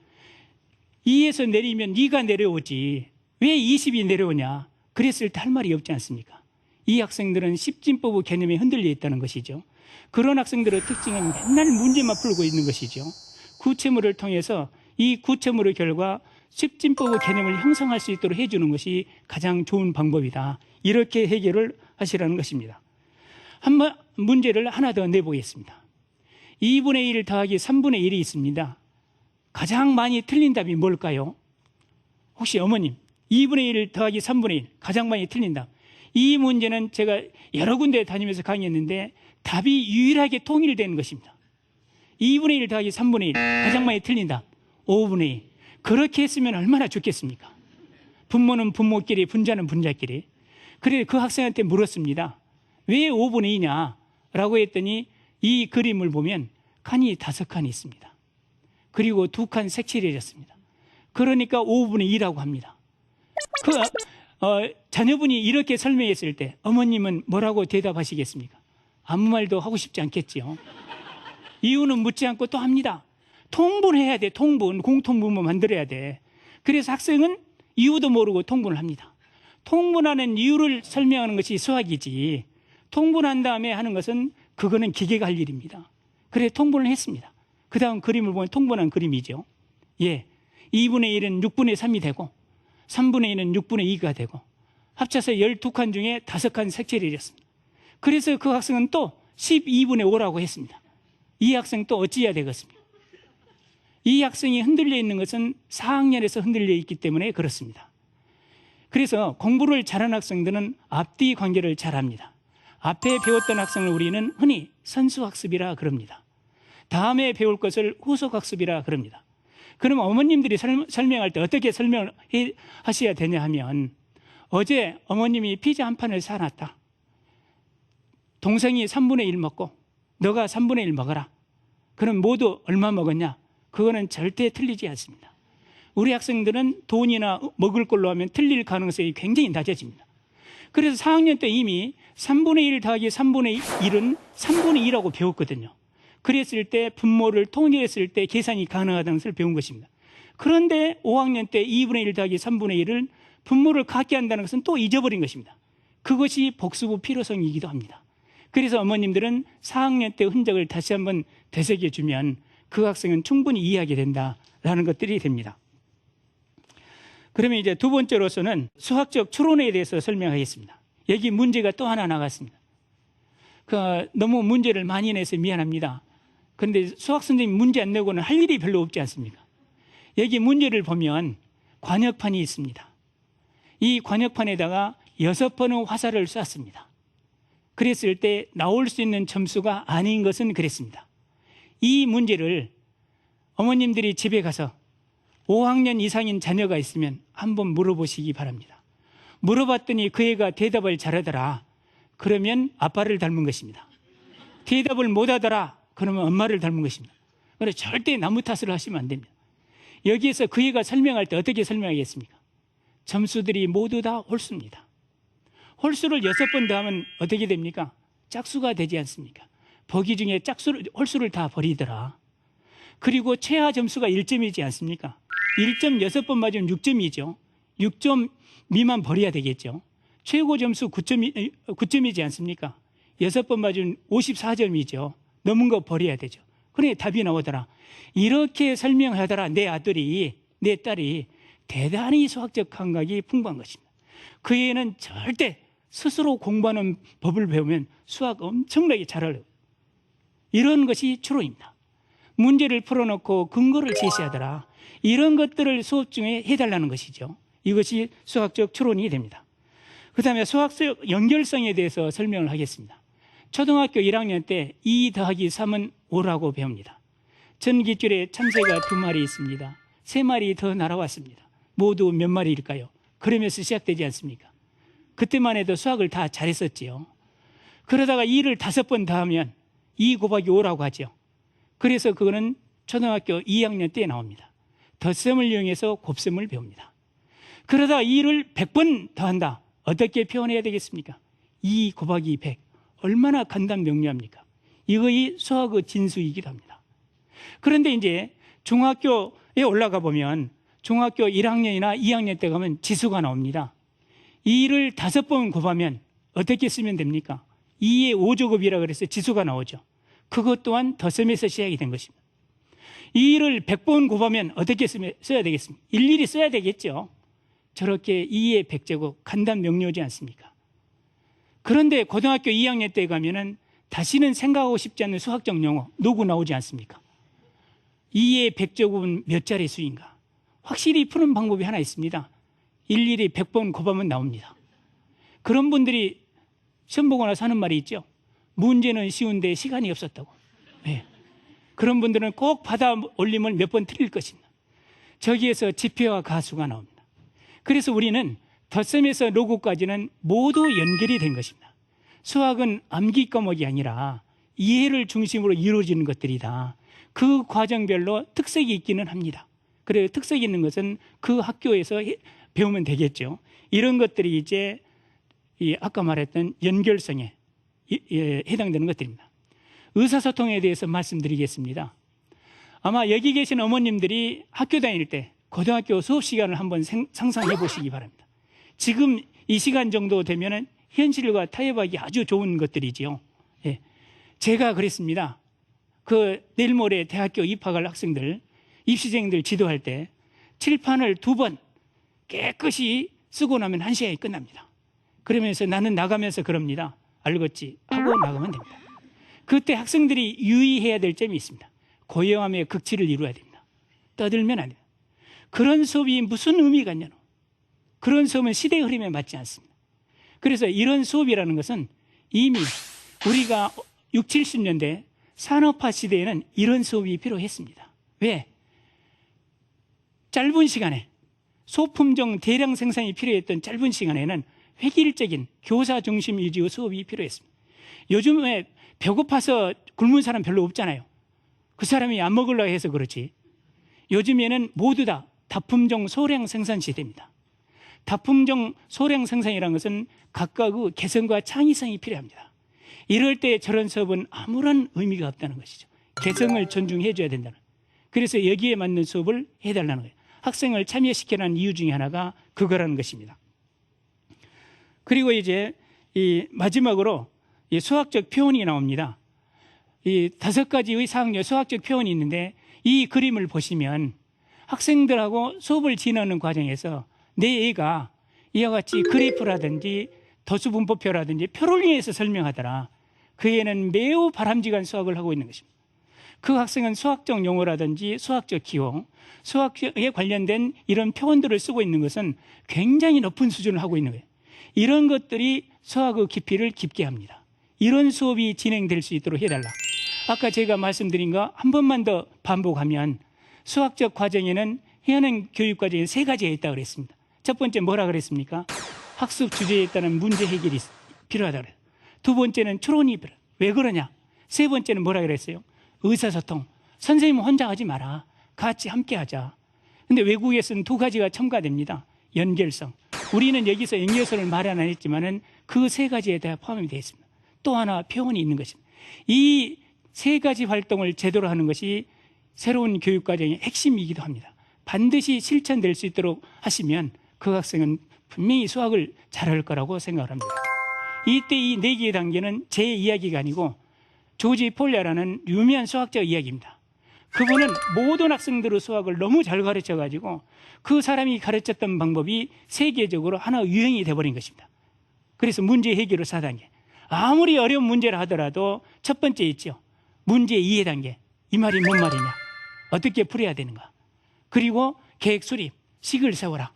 2에서 내리면 2가 내려오지 왜 20이 내려오냐 그랬을 때 할 말이 없지 않습니까? 이 학생들은 십진법의 개념에 흔들려 있다는 것이죠. 그런 학생들의 특징은 맨날 문제만 풀고 있는 것이죠. 구체물을 통해서 이 구체물의 결과 십진법의 개념을 형성할 수 있도록 해주는 것이 가장 좋은 방법이다. 이렇게 해결을 하시라는 것입니다. 문제를 하나 더 내보겠습니다. 2분의 1 더하기 3분의 1이 있습니다. 가장 많이 틀린 답이 뭘까요? 혹시 어머님 2분의 1 더하기 3분의 1 가장 많이 틀린 답. 이 문제는 제가 여러 군데 다니면서 강의했는데 답이 유일하게 통일되는 것입니다. 2분의 1 더하기 3분의 1 가장 많이 틀린 답 5분의 1. 그렇게 했으면 얼마나 좋겠습니까? 분모는 분모끼리 분자는 분자끼리. 그래서 그 학생한테 물었습니다. 왜 5분의 2냐 라고 했더니 이 그림을 보면 칸이 5칸이 있습니다. 그리고 2칸 색칠해졌습니다. 그러니까 5분의 2라고 합니다. 자녀분이 이렇게 설명했을 때 어머님은 뭐라고 대답하시겠습니까? 아무 말도 하고 싶지 않겠지요. 이유는 묻지 않고 또 합니다. 통분해야 돼. 통분. 공통분모 만들어야 돼. 그래서 학생은 이유도 모르고 통분을 합니다. 통분하는 이유를 설명하는 것이 수학이지 통분한 다음에 하는 것은 그거는 기계가 할 일입니다. 그래서 통분을 했습니다. 그 다음 그림을 보면 통분한 그림이죠. 예, 2분의 1은 6분의 3이 되고 3분의 2는 6분의 2가 되고 합쳐서 12칸 중에 5칸 색칠이 되었습니다. 그래서 그 학생은 또 12분의 5라고 했습니다. 이 학생 또 어찌해야 되겠습니까? 이 학생이 흔들려 있는 것은 4학년에서 흔들려 있기 때문에 그렇습니다. 그래서 공부를 잘하는 학생들은 앞뒤 관계를 잘합니다. 앞에 배웠던 학생을 우리는 흔히 선수학습이라 그럽니다. 다음에 배울 것을 후속학습이라 그럽니다. 그럼 어머님들이 설명할 때 어떻게 설명을 하셔야 되냐 하면 어제 어머님이 피자 한 판을 사놨다. 동생이 3분의 1 먹고 너가 3분의 1 먹어라. 그럼 모두 얼마 먹었냐? 그거는 절대 틀리지 않습니다. 우리 학생들은 돈이나 먹을 걸로 하면 틀릴 가능성이 굉장히 낮아집니다. 그래서 4학년 때 이미 3분의 1 더하기 3분의 1은 3분의 2라고 배웠거든요. 그랬을 때 분모를 통일했을 때 계산이 가능하다는 것을 배운 것입니다. 그런데 5학년 때 2분의 1 더하기 3분의 1을 분모를 같게 한다는 것은 또 잊어버린 것입니다. 그것이 복수부 필요성이기도 합니다. 그래서 어머님들은 4학년 때 흔적을 다시 한번 되새겨주면 그 학생은 충분히 이해하게 된다라는 것들이 됩니다. 그러면 이제 두 번째로서는 수학적 추론에 대해서 설명하겠습니다. 여기 문제가 또 하나 나갔습니다. 너무 문제를 많이 내서 미안합니다. 그런데 수학 선생님 문제 안 내고는 할 일이 별로 없지 않습니까? 여기 문제를 보면 관역판이 있습니다. 이 관역판에다가 6번의 화살을 쐈습니다. 그랬을 때 나올 수 있는 점수가 아닌 것은 그랬습니다. 이 문제를 어머님들이 집에 가서 5학년 이상인 자녀가 있으면 한번 물어보시기 바랍니다. 물어봤더니 그 애가 대답을 잘하더라. 그러면 아빠를 닮은 것입니다. 대답을 못하더라. 그러면 엄마를 닮은 것입니다. 그래서 절대 나무 탓을 하시면 안 됩니다. 여기에서 그 애가 설명할 때 어떻게 설명하겠습니까? 점수들이 모두 다 홀수입니다. 홀수를 6번 더하면 어떻게 됩니까? 짝수가 되지 않습니까? 보기 중에 홀수를 다 버리더라. 그리고 최하 점수가 1점이지 않습니까? 1점 6번 맞으면 6점이죠. 6점 미만 버려야 되겠죠. 최고 점수 9점이지 않습니까? 6번 맞으면 54점이죠. 넘은 거 버려야 되죠. 그래 답이 나오더라. 이렇게 설명하더라. 내 아들이, 내 딸이 대단히 수학적 감각이 풍부한 것입니다. 그 애는 절대 스스로 공부하는 법을 배우면 수학 엄청나게 잘하려고. 이런 것이 추론입니다. 문제를 풀어놓고 근거를 제시하더라. 이런 것들을 수업 중에 해달라는 것이죠. 이것이 수학적 추론이 됩니다. 그 다음에 수학적 연결성에 대해서 설명을 하겠습니다. 초등학교 1학년 때 2 더하기 3은 5라고 배웁니다. 전깃줄에 참새가 2마리 있습니다. 3마리 더 날아왔습니다. 모두 몇 마리일까요? 그러면서 시작되지 않습니까? 그때만 해도 수학을 다 잘했었지요. 그러다가 2를 5번 더하면 2 곱하기 5라고 하죠. 그래서 그거는 초등학교 2학년 때 나옵니다. 덧셈을 이용해서 곱셈을 배웁니다. 그러다가 2를 100번 더한다. 어떻게 표현해야 되겠습니까? 2 곱하기 100. 얼마나 간단 명료합니까? 이거의 수학의 진수이기도 합니다. 그런데 이제 중학교에 올라가 보면 중학교 1학년이나 2학년 때 가면 지수가 나옵니다. 2를 5번 곱하면 어떻게 쓰면 됩니까? 2의 5제곱이라 그래서 지수가 나오죠. 그것 또한 덧셈에서 시작이 된 것입니다. 2를 100번 곱하면 어떻게 써야 되겠습니까? 일일이 써야 되겠죠. 저렇게 2의 100제곱 간단 명료하지 않습니까? 그런데 고등학교 2학년 때 가면은 다시는 생각하고 싶지 않는 수학적 용어 노구 나오지 않습니까? 2의 100제곱은 몇 자리 수인가? 확실히 푸는 방법이 하나 있습니다. 일일이 100번 곱하면 나옵니다. 그런 분들이 시험 보고 나서 하는 말이 있죠. 문제는 쉬운데 시간이 없었다고. 네. 그런 분들은 꼭 받아 올림을 몇 번 틀릴 것입니다. 저기에서 지표와 가수가 나옵니다. 그래서 우리는 덧셈에서 로그까지는 모두 연결이 된 것입니다. 수학은 암기 과목이 아니라 이해를 중심으로 이루어지는 것들이다. 그 과정별로 특색이 있기는 합니다. 그래서 특색이 있는 것은 그 학교에서 배우면 되겠죠. 이런 것들이 이제 아까 말했던 연결성에 해당되는 것들입니다. 의사소통에 대해서 말씀드리겠습니다. 아마 여기 계신 어머님들이 학교 다닐 때 고등학교 수업 시간을 한번 상상해 보시기 바랍니다. 지금 이 시간 정도 되면은 현실과 타협하기 아주 좋은 것들이지요. 예. 제가 그랬습니다. 내일 모레 대학교 입학할 학생들, 입시생들 지도할 때 칠판을 2번 깨끗이 쓰고 나면 1시간이 끝납니다. 그러면서 나는 나가면서 그럽니다. 알겠지? 하고 나가면 됩니다. 그때 학생들이 유의해야 될 점이 있습니다. 고요함의 극치를 이루어야 됩니다. 떠들면 안 됩니다. 그런 수업이 무슨 의미가 있냐고. 그런 수업은 시대의 흐름에 맞지 않습니다. 그래서 이런 수업이라는 것은 이미 우리가 60, 70년대 산업화 시대에는 이런 수업이 필요했습니다. 왜? 짧은 시간에 소품종 대량 생산이 필요했던 짧은 시간에는 획일적인 교사 중심 위주의 수업이 필요했습니다. 요즘에 배고파서 굶은 사람 별로 없잖아요. 그 사람이 안 먹으려고 해서 그렇지. 요즘에는 모두 다 다품종 소량 생산 시대입니다. 다품종 소량 생산이라는 것은 각각의 개성과 창의성이 필요합니다. 이럴 때 저런 수업은 아무런 의미가 없다는 것이죠. 개성을 존중해 줘야 된다는. 그래서 여기에 맞는 수업을 해달라는 거예요. 학생을 참여시키라는 이유 중에 하나가 그거라는 것입니다. 그리고 이제 마지막으로 수학적 표현이 나옵니다. 5가지의 4학년 수학적 표현이 있는데 이 그림을 보시면 학생들하고 수업을 진행하는 과정에서 내 애가 이와 같이 그래프라든지 도수분포표라든지 표를 이용해서 설명하더라. 그 애는 매우 바람직한 수학을 하고 있는 것입니다. 그 학생은 수학적 용어라든지 수학적 기호, 수학에 관련된 이런 표현들을 쓰고 있는 것은 굉장히 높은 수준을 하고 있는 거예요. 이런 것들이 수학의 깊이를 깊게 합니다. 이런 수업이 진행될 수 있도록 해달라. 아까 제가 말씀드린 거 한 번만 더 반복하면 수학적 과정에는 현행 교육 과정에 3가지가 있다고 그랬습니다. 첫 번째 뭐라 그랬습니까? 학습 주제에 따른 문제 해결이 필요하다 그래요. 두 번째는 추론이 필요해요. 왜 그러냐? 세 번째는 뭐라 그랬어요? 의사소통. 선생님은 혼자 하지 마라. 같이 함께 하자. 근데 외국에서는 2가지가 첨가됩니다. 연결성. 우리는 여기서 연결성을 말 안 했지만은 그 3가지에 다 포함이 되어 있습니다. 또 하나 표현이 있는 것입니다. 이 3가지 활동을 제대로 하는 것이 새로운 교육과정의 핵심이기도 합니다. 반드시 실천될 수 있도록 하시면 그 학생은 분명히 수학을 잘할 거라고 생각을 합니다. 이때 이 4개의 단계는 제 이야기가 아니고 조지 폴야라는 유명한 수학자 이야기입니다. 그분은 모든 학생들의 수학을 너무 잘 가르쳐가지고 그 사람이 가르쳤던 방법이 세계적으로 하나 유행이 돼버린 것입니다. 그래서 문제 해결의 4단계. 아무리 어려운 문제를 하더라도 첫 번째 있죠. 문제 이해 단계. 이 말이 뭔 말이냐. 어떻게 풀어야 되는가. 그리고 계획 수립, 식을 세워라.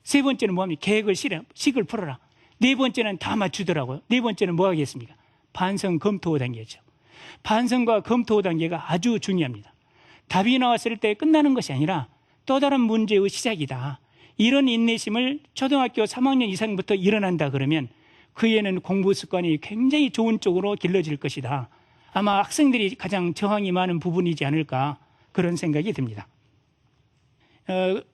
3번째는 뭐합니까? 계획을 식을 풀어라. 4번째는 다 맞추더라고요. 4번째는 뭐 하겠습니까? 반성 검토 단계죠. 반성과 검토 단계가 아주 중요합니다. 답이 나왔을 때 끝나는 것이 아니라 또 다른 문제의 시작이다. 이런 인내심을 초등학교 3학년 이상부터 일어난다 그러면 그 애는 공부 습관이 굉장히 좋은 쪽으로 길러질 것이다. 아마 학생들이 가장 저항이 많은 부분이지 않을까 그런 생각이 듭니다.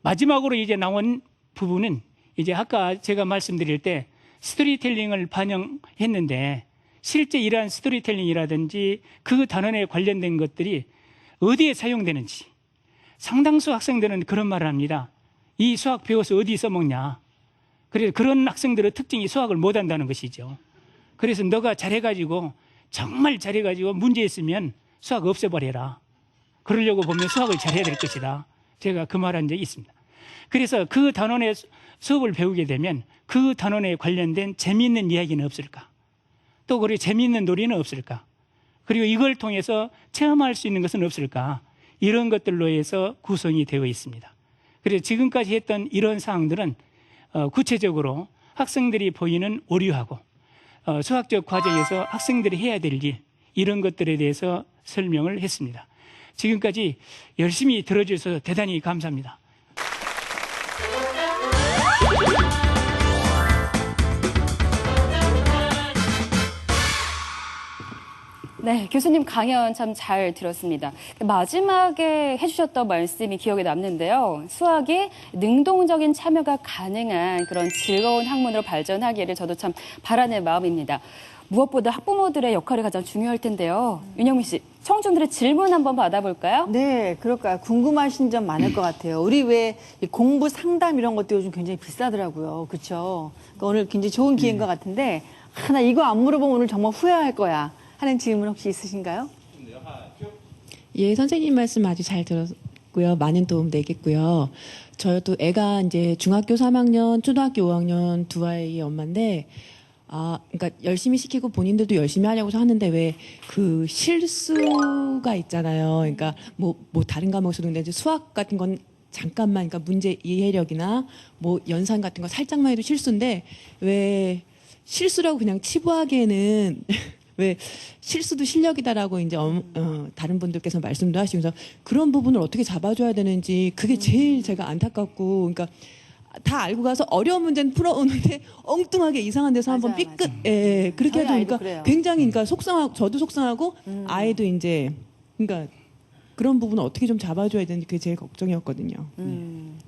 마지막으로 이제 나온 부분은 이제 아까 제가 말씀드릴 때 스토리텔링을 반영했는데 실제 이러한 스토리텔링이라든지 그 단원에 관련된 것들이 어디에 사용되는지 상당수 학생들은 그런 말을 합니다. 이 수학 배워서 어디 써먹냐. 그래서 그런 학생들의 특징이 수학을 못한다는 것이죠. 그래서 너가 잘해가지고 정말 잘해가지고 문제 있으면 수학 없애버려라. 그러려고 보면 수학을 잘해야 될 것이다. 제가 그 말한 적이 있습니다. 그래서 그 단원의 수업을 배우게 되면 그 단원에 관련된 재미있는 이야기는 없을까? 또 그리고 재미있는 놀이는 없을까? 그리고 이걸 통해서 체험할 수 있는 것은 없을까? 이런 것들로 해서 구성이 되어 있습니다. 그래서 지금까지 했던 이런 사항들은 구체적으로 학생들이 보이는 오류하고 수학적 과정에서 학생들이 해야 될 일 이런 것들에 대해서 설명을 했습니다. 지금까지 열심히 들어주셔서 대단히 감사합니다. 네, 교수님 강연 참 잘 들었습니다. 마지막에 해주셨던 말씀이 기억에 남는데요. 수학이 능동적인 참여가 가능한 그런 즐거운 학문으로 발전하기를 저도 참 바라는 마음입니다. 무엇보다 학부모들의 역할이 가장 중요할 텐데요. 윤영민 씨, 청중들의 질문 한번 받아볼까요? 네, 그럴까요? 궁금하신 점 많을 것 같아요. 우리 왜 이 공부 상담 이런 것도 요즘 굉장히 비싸더라고요. 그렇죠? 그러니까 오늘 굉장히 좋은 기회인 것 같은데 나 이거 안 물어보면 오늘 정말 후회할 거야 하는 질문 혹시 있으신가요? 예, 선생님 말씀 아주 잘 들었고요. 많은 도움 되겠고요. 저도 애가 이제 중학교 3학년, 초등학교 5학년 두 아이의 엄마인데, 그러니까 열심히 시키고 본인들도 열심히 하려고 하는데 왜 그 실수가 있잖아요. 그러니까 뭐 다른 과목에서도 근데 이제 수학 같은 건 잠깐만, 그러니까 문제 이해력이나 뭐 연산 같은 거 살짝만 해도 실수인데 왜 실수라고 그냥 치부하기에는 왜 실수도 실력이다라고 이제 다른 분들께서 말씀도 하시면서 그런 부분을 어떻게 잡아줘야 되는지 그게 제일 제가 안타깝고 그러니까 다 알고 가서 어려운 문제는 풀어오는데 엉뚱하게 이상한 데서 한번 삐끗 예 그렇게 하다 보니까 굉장히 그러니까 속상하고 저도 속상하고 아이도 이제 그러니까 그런 부분을 어떻게 좀 잡아줘야 되는지 그게 제일 걱정이었거든요.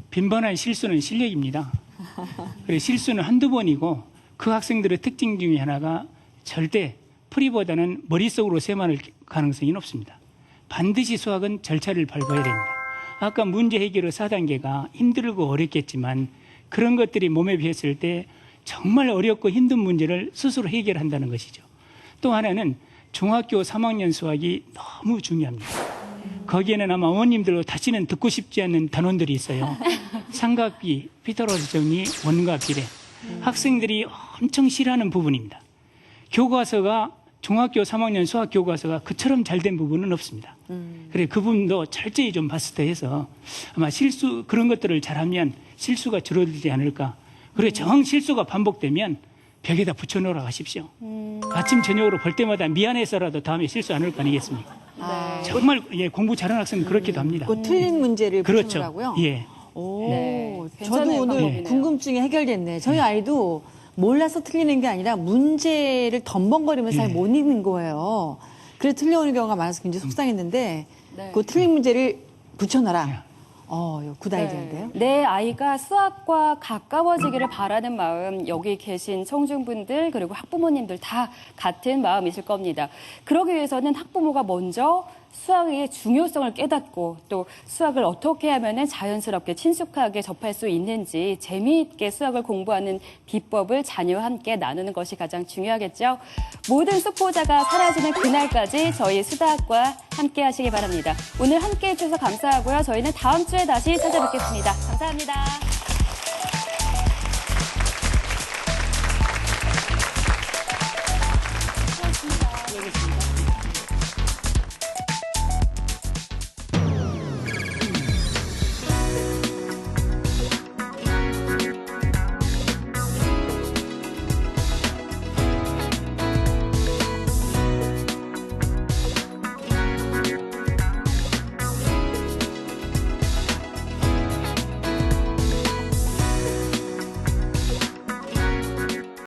빈번한 실수는 실력입니다. 그리고 실수는 한두 번이고 그 학생들의 특징 중에 하나가 절대 풀이보다는 머릿속으로 셈할 가능성이 높습니다. 반드시 수학은 절차를 밟아야 됩니다. 아까 문제 해결의 4단계가 힘들고 어렵겠지만 그런 것들이 몸에 비했을 때 정말 어렵고 힘든 문제를 스스로 해결한다는 것이죠. 또 하나는 중학교 3학년 수학이 너무 중요합니다. 거기에는 아마 어머님들도 다시는 듣고 싶지 않는 단원들이 있어요. 삼각비, 피타고라스 정리, 원과 비례. 학생들이 엄청 싫어하는 부분입니다. 교과서가 중학교 3학년 수학 교과서가 그처럼 잘 된 부분은 없습니다. 그래 그 부분도 철저히 좀 마스터해서 아마 실수 그런 것들을 잘하면 실수가 줄어들지 않을까. 그래 정 실수가 반복되면 벽에다 붙여놓으라 하십시오. 아침 저녁으로 볼 때마다 미안해서라도 다음에 실수 안 할 거 아니겠습니까? 정말 예, 공부 잘하는 학생은 그렇게도 합니다. 그 틀린 문제를 붙여놓으라고요? 그렇죠. 예. 오, 네, 저도 오늘 방법이네요. 궁금증이 해결됐네. 저희 아이도 몰라서 틀리는 게 아니라 문제를 덤벙거리면서 잘 못 읽는 거예요. 그래서 틀려오는 경우가 많아서 굉장히 속상했는데 네. 그 틀린 문제를 붙여놔라. 이거 굿 아이디어인데요. 내 아이가 수학과 가까워지기를 바라는 마음 여기 계신 청중분들 그리고 학부모님들 다 같은 마음이실 겁니다. 그러기 위해서는 학부모가 먼저 수학의 중요성을 깨닫고 또 수학을 어떻게 하면 자연스럽게 친숙하게 접할 수 있는지 재미있게 수학을 공부하는 비법을 자녀와 함께 나누는 것이 가장 중요하겠죠. 모든 속보자가 사라지는 그날까지 저희 수다학과 함께 하시기 바랍니다. 오늘 함께 해주셔서 감사하고요. 저희는 다음 주에 다시 찾아뵙겠습니다. 감사합니다.